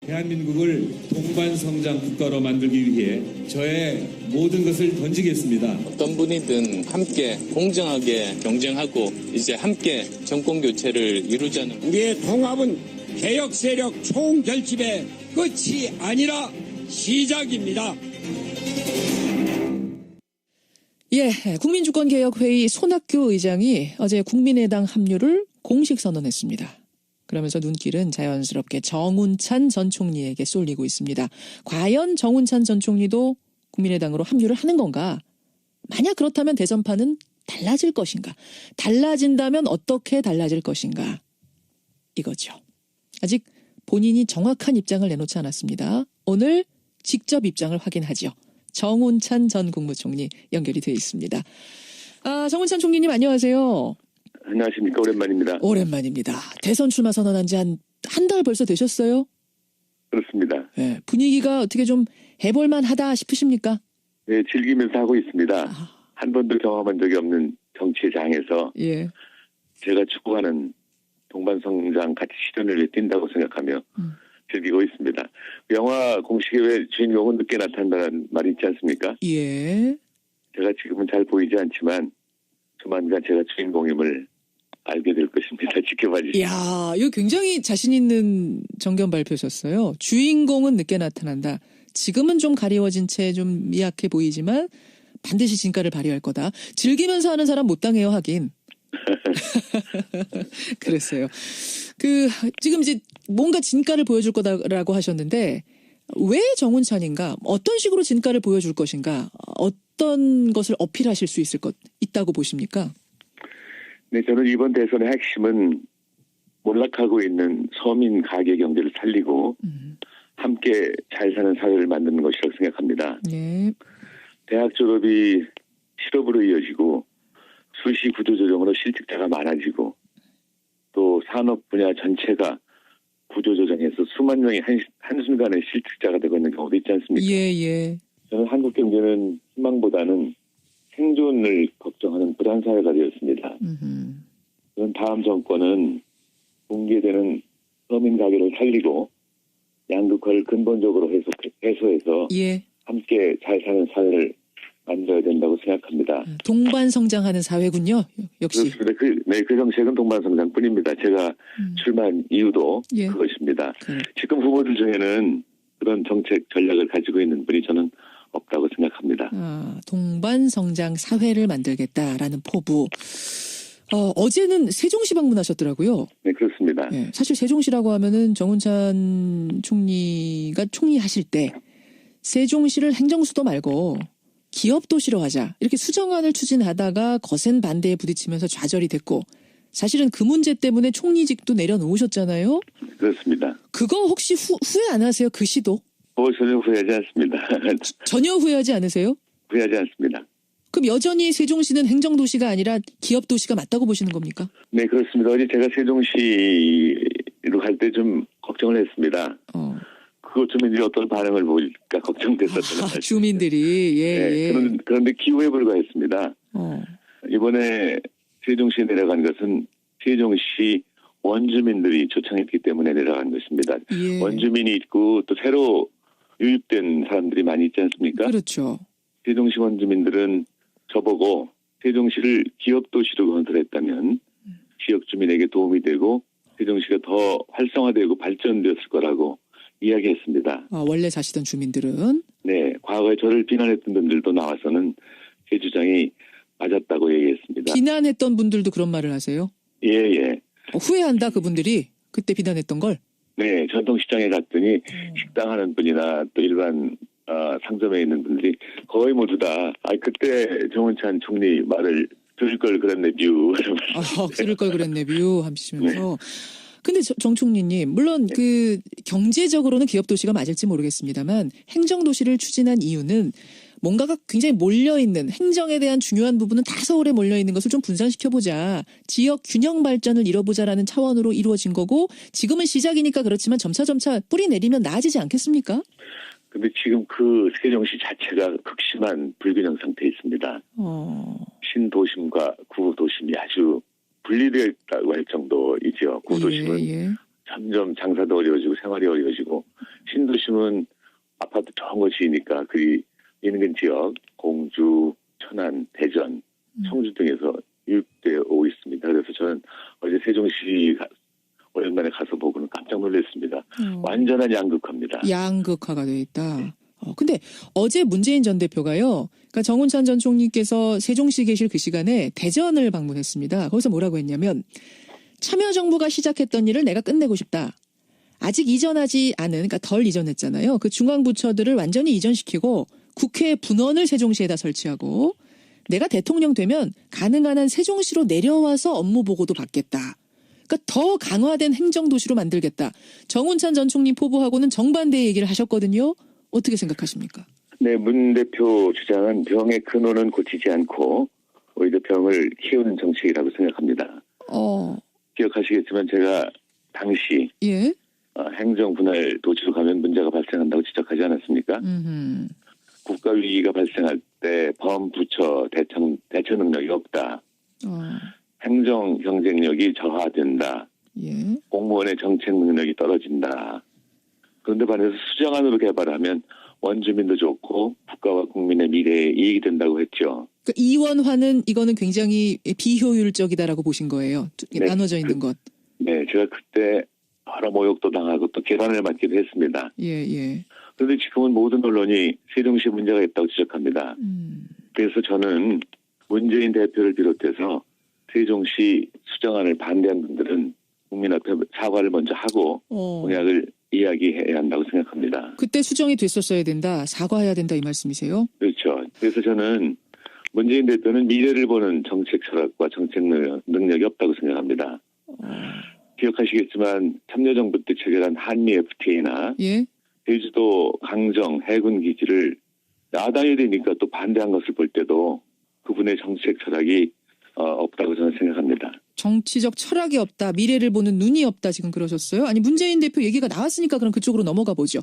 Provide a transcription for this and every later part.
대한민국을 동반성장 국가로 만들기 위해 저의 모든 것을 던지겠습니다. 어떤 분이든 함께 공정하게 경쟁하고 이제 함께 정권 교체를 이루자는 우리의 통합은 개혁 세력 총결집의 끝이 아니라 시작입니다. 예, 국민주권개혁회의 손학규 의장이 어제 국민의당 합류를 공식 선언했습니다. 그러면서 눈길은 자연스럽게 정운찬 전 총리에게 쏠리고 있습니다. 과연 정운찬 전 총리도 국민의당으로 합류를 하는 건가? 만약 그렇다면 대선판은 달라질 것인가? 달라진다면 어떻게 달라질 것인가? 이거죠. 아직 본인이 정확한 입장을 내놓지 않았습니다. 오늘 직접 입장을 확인하죠. 정운찬 전 국무총리 연결이 되어 있습니다. 정운찬 총리님 안녕하세요. 안녕하십니까. 오랜만입니다. 오랜만입니다. 대선 출마 선언한 지 한 달 벌써 되셨어요? 그렇습니다. 네, 분위기가 어떻게 좀 해볼만 하다 싶으십니까? 네, 즐기면서 하고 있습니다. 한 번도 경험한 적이 없는 정치의 장에서 예. 제가 추구하는 동반성장 가치 실현을 위해 뛴다고 생각하며 즐기고 있습니다. 영화 공식의 왜 주인공은 늦게 나타난다는 말이 있지 않습니까? 예. 제가 지금은 잘 보이지 않지만 조만간 제가 주인공임을 알게 될 것입니다. 지켜봐 주시죠. 이야, 이거 굉장히 자신 있는 정견 발표셨어요. 주인공은 늦게 나타난다. 지금은 좀 가리워진 채 좀 미약해 보이지만 반드시 진가를 발휘할 거다. 즐기면서 하는 사람 못 당해요, 하긴. 그랬어요. 지금 이제 뭔가 진가를 보여줄 거다라고 하셨는데 왜 정운찬인가? 어떤 식으로 진가를 보여줄 것인가? 어떤 것을 어필하실 수 있다고 보십니까? 네, 저는 이번 대선의 핵심은 몰락하고 있는 서민 가계 경제를 살리고 함께 잘 사는 사회를 만드는 것이라고 생각합니다. 네. 대학 졸업이 실업으로 이어지고 수시 구조조정으로 실직자가 많아지고 또 산업 분야 전체가 구조조정해서 수만 명이 한순간에 실직자가 되고 있는 경우도 있지 않습니까? 예. 저는 한국 경제는 희망보다는 생존을 걱정하는 불안사회가 되었습니다. 그런 다음 정권은 붕괴되는 서민 가계를 살리고 양극화를 근본적으로 해소해서 예. 함께 잘 사는 사회를 만들어야 된다고 생각합니다. 동반성장하는 사회군요. 역시. 그렇습니다. 그 정책은 동반성장뿐입니다. 제가 출마한 이유도 예. 그것입니다. 지금 후보들 중에는 그런 정책 전략을 가지고 있는 분이 저는 없다고 생각합니다. 동반성장 사회를 만들겠다라는 포부. 어제는 세종시 방문하셨더라고요. 네, 그렇습니다. 네, 사실 세종시라고 하면은 정운찬 총리가 총리하실 때 세종시를 행정수도 말고 기업도시로 하자 이렇게 수정안을 추진하다가 거센 반대에 부딪히면서 좌절이 됐고 사실은 그 문제 때문에 총리직도 내려놓으셨잖아요. 그렇습니다. 그거 혹시 후회 안 하세요? 그 시도? 전혀 후회하지 않습니다. 전혀 후회하지 않으세요? 후회하지 않습니다. 그럼 여전히 세종시는 행정도시가 아니라 기업도시가 맞다고 보시는 겁니까? 네, 그렇습니다. 어제 제가 세종시로 갈 때 좀 걱정을 했습니다. 그것 주민들이 어떤 반응을 보일까 걱정됐었던 주민들이 예. 그런데 기후에 불과했습니다. 이번에 세종시에 내려간 것은 세종시 원주민들이 초청했기 때문에 내려간 것입니다. 예. 원주민이 있고 또 새로 유입된 사람들이 많이 있지 않습니까? 그렇죠. 세종시 원주민들은 저보고 세종시를 기업도시로 건설했다면 지역 주민에게 도움이 되고 세종시가 더 활성화되고 발전되었을 거라고 이야기했습니다. 원래 사시던 주민들은? 네. 과거에 저를 비난했던 분들도 나와서는 제 주장이 맞았다고 얘기했습니다. 비난했던 분들도 그런 말을 하세요? 예. 후회한다 그분들이? 그때 비난했던 걸? 네. 전통시장에 갔더니 식당 하는 분이나 또 일반 상점에 있는 분들이 거의 모두 다 그때 정운찬 총리 말을 들을 걸 그랬네 뷰. 들을 걸 그랬네 뷰 하시면서. 네. 근데 정 총리님 물론 경제적으로는 기업도시가 맞을지 모르겠습니다만 행정도시를 추진한 이유는 뭔가가 굉장히 몰려있는 행정에 대한 중요한 부분은 다 서울에 몰려있는 것을 좀 분산시켜보자. 지역 균형 발전을 이뤄보자라는 차원으로 이루어진 거고 지금은 시작이니까 그렇지만 점차 뿌리 내리면 나아지지 않겠습니까? 근데 지금 그 세종시 자체가 극심한 불균형 상태에 있습니다. 신도심과 구도심이 아주 분리되어 있다고 할 정도이죠. 구도심은 점점 장사도 어려워지고 생활이 어려워지고 신도심은 아파트 좋은 것이니까 그 인근 지역 공주, 천안, 대전, 청주 등에서 유입되어 오고 있습니다. 그래서 저는 어제 세종시 오랜만에 가서 보고는 깜짝 놀랐습니다. 완전한 양극화입니다. 양극화가 돼 있다. 근데 어제 문재인 전 대표가요. 그러니까 정운찬 전 총리께서 세종시 계실 그 시간에 대전을 방문했습니다. 거기서 뭐라고 했냐면 참여정부가 시작했던 일을 내가 끝내고 싶다. 아직 이전하지 않은, 그러니까 덜 이전했잖아요. 그 중앙부처들을 완전히 이전시키고 국회 분원을 세종시에다 설치하고 내가 대통령 되면 가능한 한 세종시로 내려와서 업무 보고도 받겠다. 그러니까 더 강화된 행정도시로 만들겠다. 정운찬 전 총리 포부하고는 정반대의 얘기를 하셨거든요. 어떻게 생각하십니까? 네, 문 대표 주장은 병의 근원은 고치지 않고 오히려 병을 키우는 정책이라고 생각합니다. 기억하시겠지만 제가 당시 예. 행정 분할 도시로 가면 문제가 발생한다고 지적하지 않았습니까? 국가 위기가 발생할 때 범부처 대처 능력이 없다. 행정 경쟁력이 저하된다. 예. 공무원의 정책 능력이 떨어진다. 그런데 반해서 수정안으로 개발하면 원주민도 좋고 국가와 국민의 미래에 이익이 된다고 했죠. 그러니까 이원화는 이거는 굉장히 비효율적이다라고 보신 거예요. 네. 나눠져 있는 것. 네, 제가 그때 여러 모욕도 당하고 또 계란을 맞기도 했습니다. 예. 그런데 지금은 모든 언론이 세종시 문제가 있다고 지적합니다. 그래서 저는 문재인 대표를 비롯해서 세종시 수정안을 반대한 분들은 국민 앞에 사과를 먼저 하고 공약을 이야기해야 한다고 생각합니다. 그때 수정이 됐었어야 된다. 사과해야 된다 이 말씀이세요? 그렇죠. 그래서 저는 문재인 대표는 미래를 보는 정책 철학과 정책 능력이 없다고 생각합니다. 기억하시겠지만 참여정부 때 체결한 한미 FTA나 예. 제주도 강정 해군 기지를 야당이 되니까 또 반대한 것을 볼 때도 그분의 정책 철학이 없다고 저는 생각합니다. 정치적 철학이 없다. 미래를 보는 눈이 없다. 지금 그러셨어요? 아니 문재인 대표 얘기가 나왔으니까 그럼 그쪽으로 넘어가 보죠.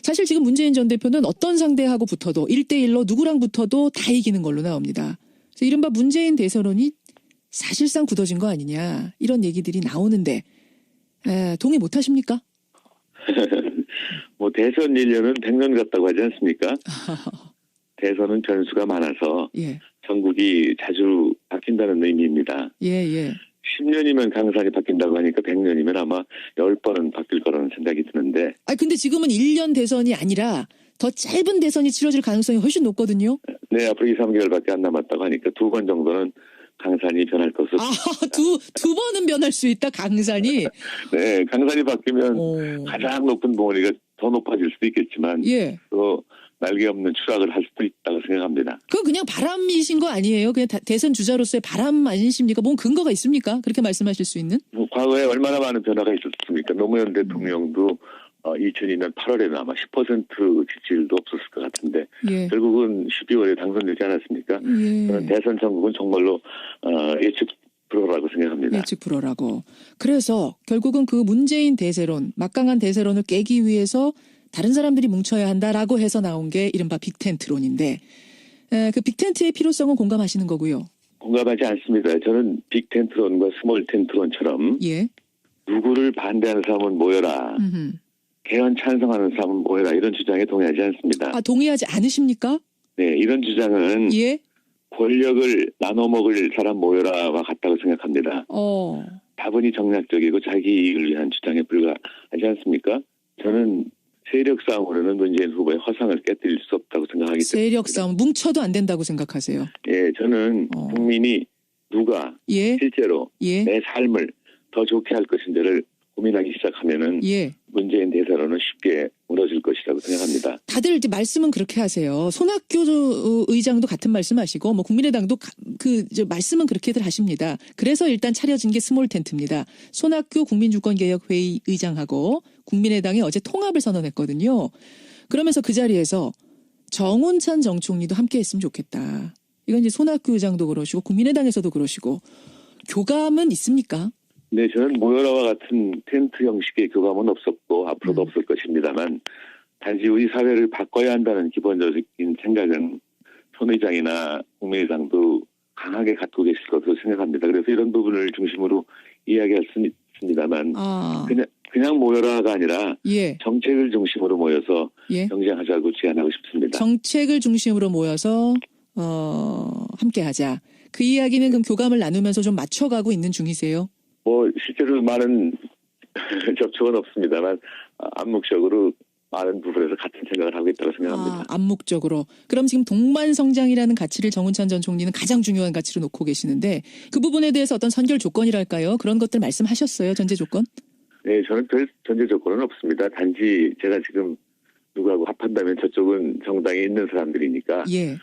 사실 지금 문재인 전 대표는 어떤 상대하고 붙어도 1대1로 누구랑 붙어도 다 이기는 걸로 나옵니다. 그래서 이른바 문재인 대선론이 사실상 굳어진 거 아니냐 이런 얘기들이 나오는데 동의 못하십니까? 뭐 대선 1년은 100년 같다고 하지 않습니까? 대선은 변수가 많아서 예. 전국이 자주 바뀐다는 의미입니다. 예. 10년이면 강산이 바뀐다고 하니까 100년이면 아마 10번은 바뀔 거라는 생각이 드는데. 근데 지금은 1년 대선이 아니라 더 짧은 대선이 치러질 가능성이 훨씬 높거든요. 네, 앞으로 2, 3개월밖에 안 남았다고 하니까 2번 정도는 강산이 변할 것으로. 두 번은 변할 수 있다, 강산이. 네, 강산이 바뀌면 가장 높은 봉우리가 더 높아질 수도 있겠지만. 예. 또 날개 없는 추락을 할 수도 있다고 생각합니다. 그건 그냥 바람이신 거 아니에요? 그냥 대선 주자로서의 바람 아니십니까? 뭔 근거가 있습니까? 그렇게 말씀하실 수 있는? 과거에 얼마나 많은 변화가 있었습니까? 노무현 대통령도 2002년 8월에는 아마 10% 지지율도 없었을 것 같은데 예. 결국은 12월에 당선되지 않았습니까? 예. 저는 대선 전국은 정말로 예측 불허라고 생각합니다. 예측 불허라고. 그래서 결국은 그 문재인 대세론, 막강한 대세론을 깨기 위해서 다른 사람들이 뭉쳐야 한다라고 해서 나온 게 이른바 빅텐트론인데 그 빅텐트의 필요성은 공감하시는 거고요. 공감하지 않습니다. 저는 빅텐트론과 스몰텐트론처럼 예. 누구를 반대하는 사람은 모여라. 개헌 찬성하는 사람은 모여라. 이런 주장에 동의하지 않습니다. 동의하지 않으십니까? 네, 이런 주장은 예. 권력을 나눠 먹을 사람 모여라와 같다고 생각합니다. 다분히 정략적이고 자기 이익을 위한 주장에 불과하지 않습니까? 저는 세력 싸움으로는 문재인 후보의 허상을 깨뜨릴 수 없다고 생각하기 때문에. 세력 싸움 뭉쳐도 안 된다고 생각하세요. 예, 저는 국민이 누가 예. 실제로 예. 내 삶을 더 좋게 할 것인지를 고민하기 시작하면은 예. 문재인 대선론은 쉽게 무너질 것이라고 생각합니다. 다들 이제 말씀은 그렇게 하세요. 손학규 의장도 같은 말씀하시고 뭐 국민의당도 말씀은 그렇게들 하십니다. 그래서 일단 차려진 게 스몰 텐트입니다. 손학규 국민주권개혁회의 의장하고 국민의당이 어제 통합을 선언했거든요. 그러면서 그 자리에서 정운찬 정 총리도 함께했으면 좋겠다. 이건 이제 손학규 의장도 그러시고 국민의당에서도 그러시고 교감은 있습니까? 네, 저는 모여라와 같은 텐트 형식의 교감은 없었고 앞으로도 없을 것입니다만 단지 우리 사회를 바꿔야 한다는 기본적인 생각은 손 의장이나 국민의당도 강하게 갖고 계실 것으로 생각합니다. 그래서 이런 부분을 중심으로 이야기할 수 있습니다만 그냥 모여라가 아니라 예. 정책을 중심으로 모여서 예. 경쟁하자고 제안하고 싶습니다. 정책을 중심으로 모여서 함께하자. 그 이야기는 그럼 교감을 나누면서 좀 맞춰가고 있는 중이세요? 뭐 실제로 많은 접촉은 없습니다만 암묵적으로 많은 부분에서 같은 생각을 하고 있다고 생각합니다. 암묵적으로. 그럼 지금 동반성장이라는 가치를 정운찬 전 총리는 가장 중요한 가치로 놓고 계시는데 그 부분에 대해서 어떤 선결 조건이랄까요? 그런 것들 말씀하셨어요? 전제 조건? 네, 저는 별 전제 조건은 없습니다. 단지 제가 지금 누구하고 합한다면 저쪽은 정당에 있는 사람들이니까 예.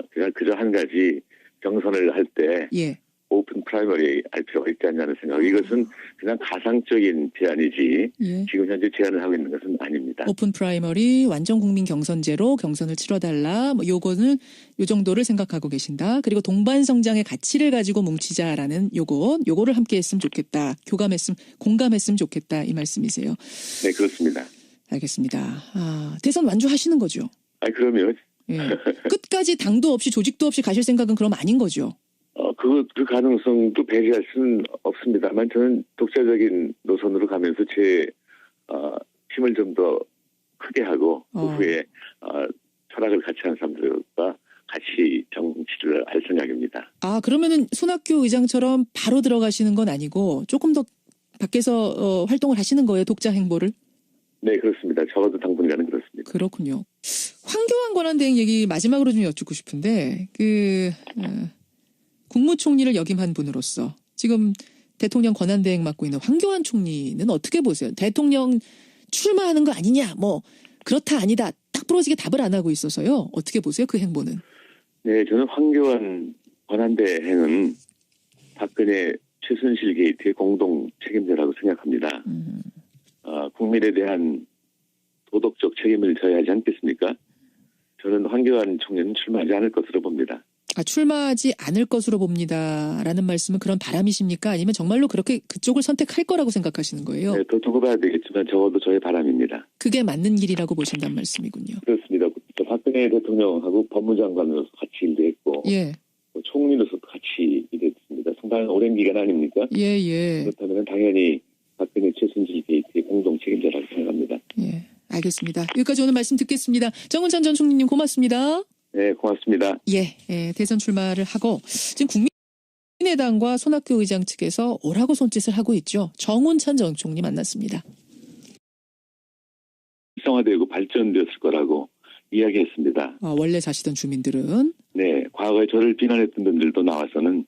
그냥 그저 한 가지 경선을 할 때 예. 오픈 프라이머리 할 필요가 있지 않냐는 생각. 이것은 그냥 가상적인 제안이지 예. 지금 현재 제안을 하고 있는 것은 아닙니다. 오픈 프라이머리 완전 국민 경선제로 경선을 치러달라. 뭐 요거는 요 정도를 생각하고 계신다. 그리고 동반성장의 가치를 가지고 뭉치자라는 요거를 함께 했으면 좋겠다. 공감했으면 좋겠다. 이 말씀이세요. 네, 그렇습니다. 알겠습니다. 대선 완주하시는 거죠? 그러면 예. 끝까지 당도 없이 조직도 없이 가실 생각은 그럼 아닌 거죠? 그 가능성도 배제할 수는 없습니다만 저는 독자적인 노선으로 가면서 제 힘을 좀 더 크게 하고 그 후에 철학을 같이 하는 사람들과 같이 정치를 할 생각입니다. 그러면은 손학규 의장처럼 바로 들어가시는 건 아니고 조금 더 밖에서 활동을 하시는 거예요? 독자 행보를? 네, 그렇습니다. 적어도 당분간은 그렇습니다. 그렇군요. 황교안 권한대행 얘기 마지막으로 좀 여쭙고 싶은데 국무총리를 역임한 분으로서 지금 대통령 권한대행 맡고 있는 황교안 총리는 어떻게 보세요? 대통령 출마하는 거 아니냐? 뭐 그렇다 아니다. 딱 부러지게 답을 안 하고 있어서요. 어떻게 보세요? 그 행보는? 네, 저는 황교안 권한대행은 박근혜 최순실 게이트의 공동 책임자라고 생각합니다. 국민에 대한 도덕적 책임을 져야 하지 않겠습니까? 저는 황교안 총리는 출마하지 않을 것으로 봅니다. 출마하지 않을 것으로 봅니다라는 말씀은 그런 바람이십니까? 아니면 정말로 그렇게 그쪽을 선택할 거라고 생각하시는 거예요? 네, 더 두고 봐야 되겠지만 적어도 저의 바람입니다. 그게 맞는 길이라고 보신다는 말씀이군요. 그렇습니다. 박근혜 대통령하고 법무장관으로서 같이 일도 했고 예. 총리로서도 같이 일했습니다. 상당히 오랜 기간 아닙니까? 예. 그렇다면 당연히 박근혜 최순실 게이트의 공동 책임자라고 생각합니다. 예. 알겠습니다. 여기까지 오늘 말씀 듣겠습니다. 정운찬 전 총리님 고맙습니다. 네, 고맙습니다. 예, 대선 출마를 하고 지금 국민의당과 손학규 의장 측에서 오라고 손짓을 하고 있죠. 정운찬 전 총리 만났습니다. 활성화되고 발전되었을 거라고 이야기했습니다. 원래 사시던 주민들은? 네, 과거에 저를 비난했던 분들도 나와서는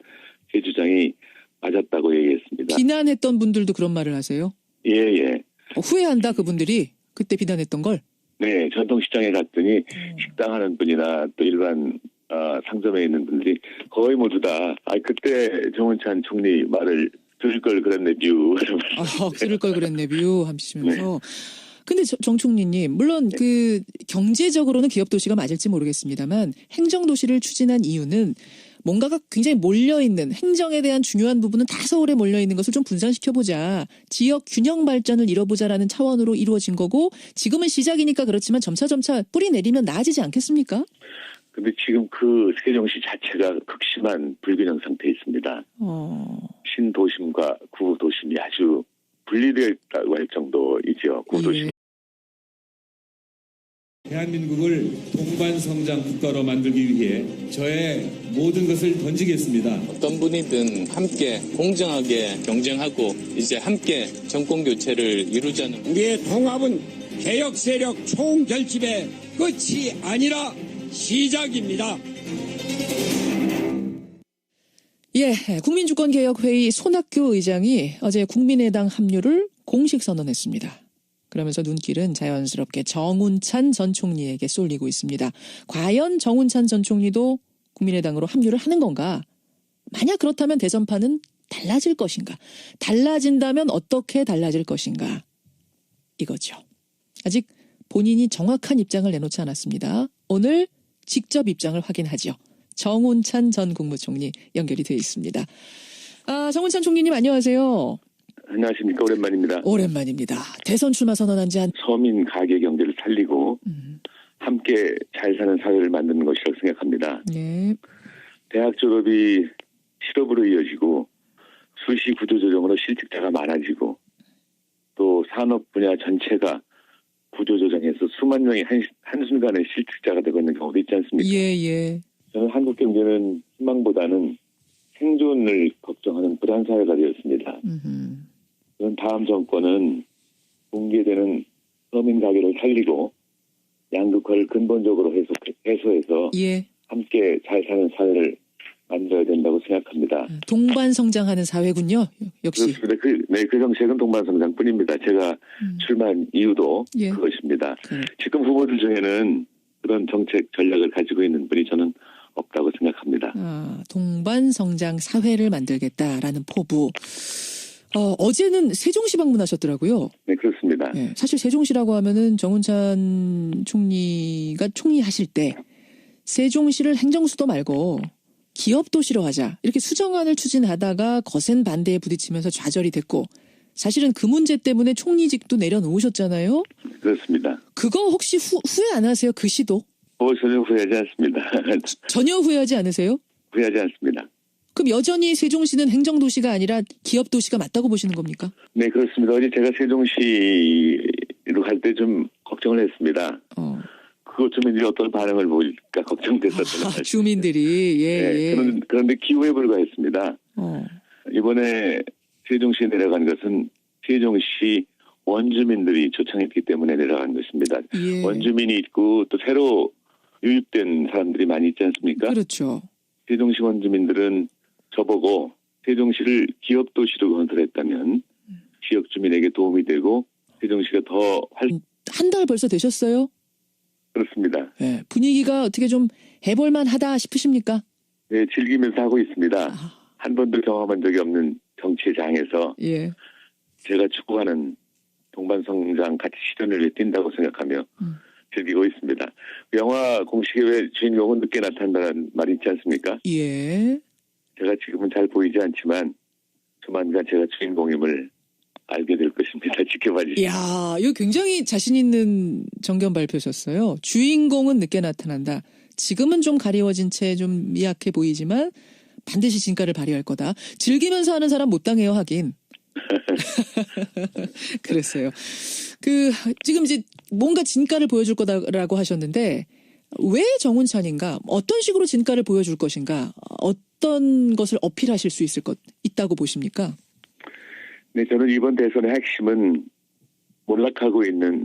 제 주장이 맞았다고 얘기했습니다. 비난했던 분들도 그런 말을 하세요? 예. 후회한다 그분들이 그때 비난했던 걸? 네, 전통시장에 갔더니 식당 하는 분이나 또 일반 상점에 있는 분들이 거의 모두 다 그때 정운찬 총리 말을 들을 걸 그랬네 뷰. 들을 걸 그랬네 뷰 하시면서. 네. 근데 정 총리님 물론 그 경제적으로는 기업도시가 맞을지 모르겠습니다만 행정도시를 추진한 이유는 뭔가가 굉장히 몰려있는 행정에 대한 중요한 부분은 다 서울에 몰려있는 것을 좀 분산시켜보자. 지역 균형 발전을 이뤄보자라는 차원으로 이루어진 거고 지금은 시작이니까 그렇지만 점차 뿌리 내리면 나아지지 않겠습니까? 근데 지금 그 세종시 자체가 극심한 불균형 상태에 있습니다. 신도심과 구도심이 아주 분리되어 있다고 할 정도이죠. 구도심. 대한민국을 동반성장 국가로 만들기 위해 저의 모든 것을 던지겠습니다. 어떤 분이든 함께 공정하게 경쟁하고 이제 함께 정권 교체를 이루자는 우리의 통합은 개혁 세력 총결집의 끝이 아니라 시작입니다. 국민주권개혁회의 손학규 의장이 어제 국민의당 합류를 공식 선언했습니다. 그러면서 눈길은 자연스럽게 정운찬 전 총리에게 쏠리고 있습니다. 과연 정운찬 전 총리도 국민의당으로 합류를 하는 건가? 만약 그렇다면 대선판은 달라질 것인가? 달라진다면 어떻게 달라질 것인가? 이거죠. 아직 본인이 정확한 입장을 내놓지 않았습니다. 오늘 직접 입장을 확인하죠. 정운찬 전 국무총리 연결이 되어 있습니다. 정운찬 총리님 안녕하세요. 안녕하십니까. 오랜만입니다. 오랜만입니다. 대선 출마 선언한 지 서민 가계 경제를 살리고 함께 잘 사는 사회를 만드는 것이라고 생각합니다. 네. 대학 졸업이 실업으로 이어지고 수시 구조조정으로 실직자가 많아지고 또 산업 분야 전체가 구조조정해서 수만 명이 한순간에 실직자가 되고 있는 경우도 있지 않습니까? 예. 저는 한국 경제는 희망보다는 생존을 걱정하는 불안사회가 되었습니다. 그런 다음 정권은 붕괴되는 서민 가게를 살리고 양극화를 근본적으로 해소해서 예. 함께 잘 사는 사회를 만들어야 된다고 생각합니다. 동반 성장하는 사회군요. 역시. 그렇습니다. 그 정책은 동반성장뿐입니다. 제가 출마한 이유도 예. 그것입니다. 그래. 지금 후보들 중에는 그런 정책 전략을 가지고 있는 분이 저는 없다고 생각합니다. 동반 성장 사회를 만들겠다라는 포부. 어제는 세종시 방문하셨더라고요. 네, 그렇습니다. 예, 사실 세종시라고 하면은 정운찬 총리가 총리하실 때 세종시를 행정수도 말고 기업도시로 하자 이렇게 수정안을 추진하다가 거센 반대에 부딪히면서 좌절이 됐고 사실은 그 문제 때문에 총리직도 내려놓으셨잖아요. 그렇습니다. 그거 혹시 후회 안 하세요? 그 시도? 전혀 후회하지 않습니다. 전혀 후회하지 않으세요? 후회하지 않습니다. 그럼 여전히 세종시는 행정도시가 아니라 기업도시가 맞다고 보시는 겁니까? 네, 그렇습니다. 어제 제가 세종시로 갈 때 좀 걱정을 했습니다. 그것 좀 이제 어떤 반응을 보일까 걱정됐었던 사실. 주민들이 예. 그런데 기후에 불과했습니다. 이번에 세종시에 내려간 것은 세종시 원주민들이 초청했기 때문에 내려간 것입니다. 예. 원주민이 있고 또 새로 유입된 사람들이 많이 있지 않습니까? 그렇죠. 세종시 원주민들은 저보고 세종시를 기업도시로 건설했다면 지역 주민에게 도움이 되고 세종시가 더 한 달 벌써 되셨어요? 그렇습니다. 예. 분위기가 어떻게 좀 해볼만 하다 싶으십니까? 네, 즐기면서 하고 있습니다. 한 번도 경험한 적이 없는 정치의 장에서 예. 제가 추구하는 동반성장 가치 실현을 위해 뛴다고 생각하며 즐기고 있습니다. 영화 공식의 왜 주인공은 늦게 나타난다는 말이 있지 않습니까? 예. 제가 지금은 잘 보이지 않지만 조만간 제가 주인공임을 알게 될 것입니다. 지켜봐 주시죠. 이야, 이거 굉장히 자신 있는 정견 발표셨어요. 주인공은 늦게 나타난다. 지금은 좀 가리워진 채 좀 미약해 보이지만 반드시 진가를 발휘할 거다. 즐기면서 하는 사람 못 당해요, 하긴. 그랬어요. 지금 이제 뭔가 진가를 보여줄 거다라고 하셨는데 왜 정운찬인가? 어떤 식으로 진가를 보여줄 것인가? 어떤 것을 어필하실 수 있다고 보십니까? 네, 저는 이번 대선의 핵심은 몰락하고 있는